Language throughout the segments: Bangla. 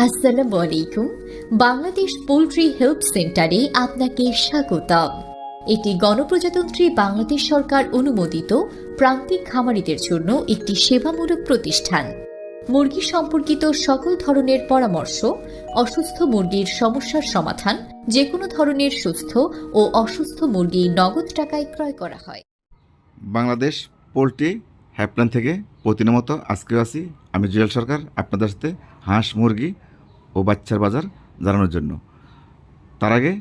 আসসালামু আলাইকুম। বাংলাদেশ পোল্ট্রি হেল্প সেন্টারে আপনাকে স্বাগতম। এটি গণপ্রজাতন্ত্রী বাংলাদেশ সরকার অনুমোদিত প্রান্তিক খামারিদের জন্য একটি সেবামূলক প্রতিষ্ঠান। মুরগি সম্পর্কিত সকল ধরনের পরামর্শ, অসুস্থ মুরগির সমস্যার সমাধান, যে কোনো ধরনের সুস্থ ও অসুস্থ মুরগি নগদ টাকায় ক্রয় করা হয়। বাংলাদেশ পোলট্রি হেল্পলাইন থেকে প্রতিদিনের মতো আজকেও আছি আমি জুয়েল সরকার আপনাদের সাথে হাঁস মুরগি ও বাচ্চার বাজার জানানোর জন্য। তার আগে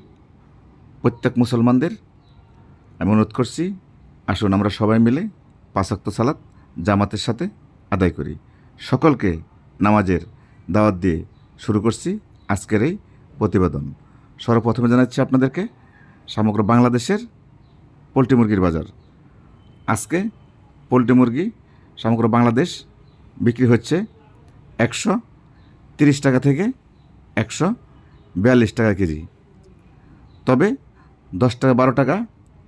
প্রত্যেক মুসলমানদের আমি অনুরোধ করছি, আসুন আমরা সবাই মিলে 5 ওয়াক্ত সালাত জামাতের সাথে আদায় করি। সকলকে নামাজের দাওয়াত দিয়ে শুরু করছি আজকের এই প্রতিবেদন। সর্বপ্রথমে জানাচ্ছি আপনাদেরকে সমগ্র বাংলাদেশের পোলট্রি মুরগির বাজার। আজকে পোলট্রি মুরগি সমগ্র বাংলাদেশ বিক্রি হচ্ছে 130 টাকা থেকে 142 টাকা কেজি। তবে 10 টাকা 12 টাকা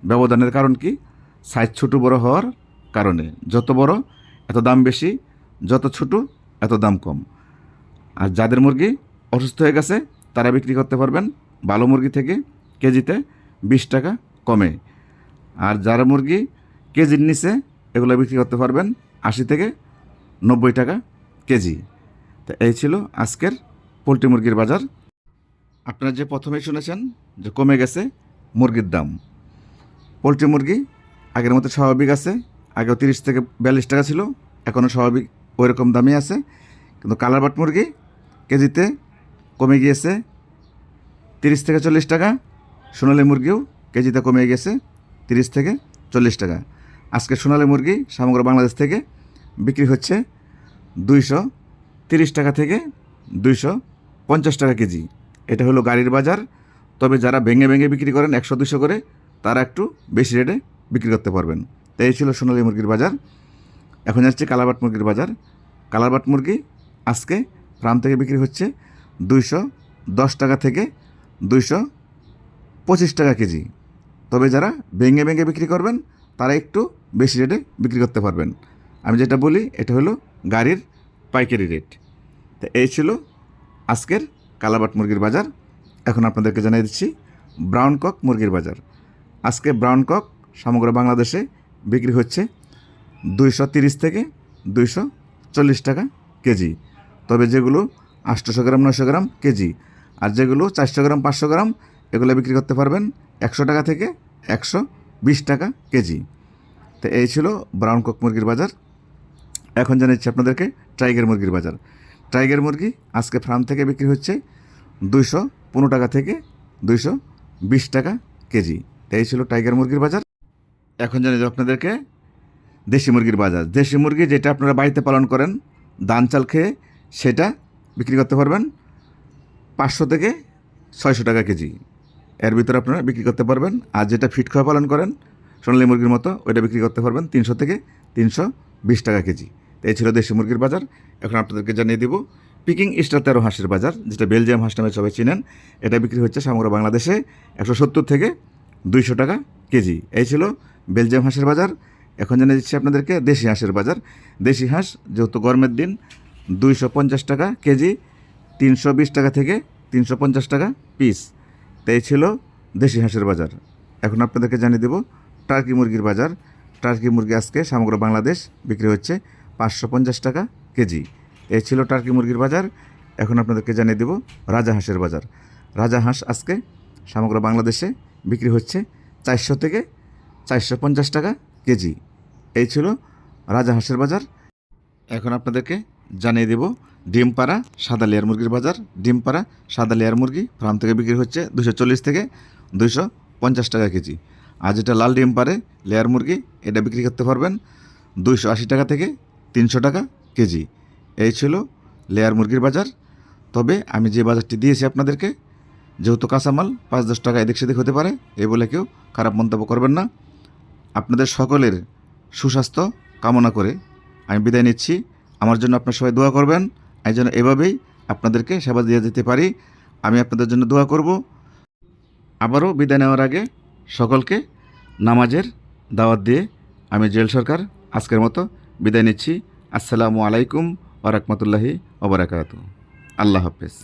ব্যবধানের কারণ কি? সাইজ ছোটো বড় হওয়ার কারণে। যত বড় এত দাম বেশি, যত ছোটো এত দাম কম। আর যাদের মুরগি অসুস্থ হয়ে গেছে তারা বিক্রি করতে পারবেন ভালো মুরগি থেকে কেজিতে 20 টাকা কমে। আর যারা মুরগি কেজির নিচে এগুলো বিক্রি করতে পারবেন 80 থেকে 90 টাকা কেজি। তো এই ছিল আজকের পোলট্রি মুরগির বাজার। আপনারা যে প্রথমেই শুনেছেন যে কমে গেছে মুরগির দাম। পোলট্রি মুরগি আগের মতো স্বাভাবিক আছে, আগেও 30 থেকে 42 টাকা ছিল, এখনও স্বাভাবিক ওই রকম দামই আছে। কিন্তু কালারবাট মুরগি কেজিতে কমে গিয়েছে 30 থেকে 40 টাকা। সোনালী মুরগিও কেজিতে কমে গেছে 30 থেকে 40 টাকা। আজকে সোনালী মুরগি সমগ্র বাংলাদেশ থেকে বিক্রি হচ্ছে 230 টাকা থেকে 250 টাকা কেজি। এটা হলো গাড়ির বাজার। তবে যারা ভেঙে ভেঙে বিক্রি করেন 100-200 করে, তারা একটু বেশি রেটে বিক্রি করতে পারবেন। তো এই ছিল সোনালী মুরগির বাজার। এখন যাচ্ছে কালারবাট মুরগির বাজার। কালারবাট মুরগি আজকে ফার্ম থেকে বিক্রি হচ্ছে 210 টাকা থেকে 225 টাকা কেজি। তবে যারা ভেঙে ভেঙে বিক্রি করবেন তারা একটু বেশি রেটে বিক্রি করতে পারবেন। আমি যেটা বলি এটা হলো গাড়ির পাইকারি রেট। তো এই ছিল আজকের কালারবাট মুরগির বাজার। এখন আপনাদেরকে জানিয়ে দিচ্ছি ব্রাউন কক মুরগির বাজার। আজকে ব্রাউন কক সমগ্র বাংলাদেশে বিক্রি হচ্ছে 230 থেকে 240 টাকা কেজি। তবে যেগুলো 800 গ্রাম 900 গ্রাম কেজি, আর যেগুলো 400 গ্রাম 500 গ্রাম, এগুলো বিক্রি করতে পারবেন 100 টাকা থেকে 120 টাকা কেজি। তো এই ছিল ব্রাউন কক মুরগির বাজার। এখন জানাচ্ছি আপনাদেরকে টাইগার মুরগির বাজার। টাইগার মুরগি আজকে ফার্ম থেকে বিক্রি হচ্ছে 215 টাকা থেকে 220 টাকা কেজি। তো এই ছিল টাইগার মুরগির বাজার। এখন জানিয়ে দেব আপনাদেরকে দেশি মুরগির বাজার। দেশি মুরগি যেটা আপনারা বাড়িতে পালন করেন ধান চাল খেয়ে, সেটা বিক্রি করতে পারবেন 500 থেকে 600 টাকা কেজি। এর ভিতরে আপনারা বিক্রি করতে পারবেন। আর যেটা ফিট খাওয়া পালন করেন সোনালী মুরগির মতো, ওইটা বিক্রি করতে পারবেন 300 থেকে 320 টাকা কেজি। তো এই ছিল দেশি মুরগির বাজার। এখন আপনাদেরকে জানিয়ে দেব পিকিং স্টার 13 হাঁসের বাজার, যেটা বেলজিয়াম হাঁস নামে সবাই চিনেন। এটা বিক্রি হচ্ছে সমগ্র বাংলাদেশে 170 থেকে 200 টাকা কেজি। এই ছিল বেলজিয়াম হাঁসের বাজার। এখন জানিয়ে দিচ্ছি আপনাদেরকে দেশি হাঁসের বাজার। দেশি হাঁস যেহেতু গরমের দিন 250 টাকা কেজি, 320 টাকা থেকে 350 টাকা পিস। তো এই ছিল দেশি হাঁসের বাজার। এখন আপনাদেরকে জানিয়ে দেব টার্কি মুরগির বাজার। টার্কি মুরগি আজকে সমগ্র বাংলাদেশ বিক্রি হচ্ছে 550 টাকা কেজি। এই ছিল টার্কি মুরগির বাজার। এখন আপনাদেরকে জানিয়ে দেব রাজা হাঁসের বাজার। রাজা হাঁস আজকে সমগ্র বাংলাদেশে বিক্রি হচ্ছে 400 থেকে 450 টাকা কেজি। এই ছিল রাজা হাঁসের বাজার। এখন আপনাদেরকে জানিয়ে দেব ডিম পাড়া সাদা লেয়ার মুরগির বাজার। ডিম পাড়া সাদা লেয়ার মুরগি ফার্ম থেকে বিক্রি হচ্ছে 240 থেকে 250 টাকা কেজি। আর যেটা লাল ডিম পাড়ে লেয়ার মুরগি, এটা বিক্রি করতে পারবেন 280 টাকা থেকে 300 টাকা কেজি। এই ছিল লেয়ার মুরগির বাজার। তবে আমি যে বাজারটি দিয়েছি আপনাদেরকে, যেহেতু কাঁচামাল 5-10 টাকা এদিক সেদিক হতে পারে, এই বলে কেউ খারাপ মন্তব্য করবেন না। আপনাদের সকলের সুস্বাস্থ্য কামনা করে আমি বিদায় নিচ্ছি। আমার জন্য আপনার সবাই দোয়া করবেন, এই জন্য এভাবেই আপনাদেরকে সেবা দিয়ে যেতে পারি। আমি আপনাদের জন্য দোয়া করব। আবারও বিদায় নেওয়ার আগে সকলকে নামাজের দাওয়াত দিয়ে আমি জুয়েল সরকার আজকের মতো বিদায় নিচ্ছি। আসসালামু আলাইকুম ওয়া রাহমাতুল্লাহি ওয়া বারাকাতুহু। আল্লাহ হাফেজ।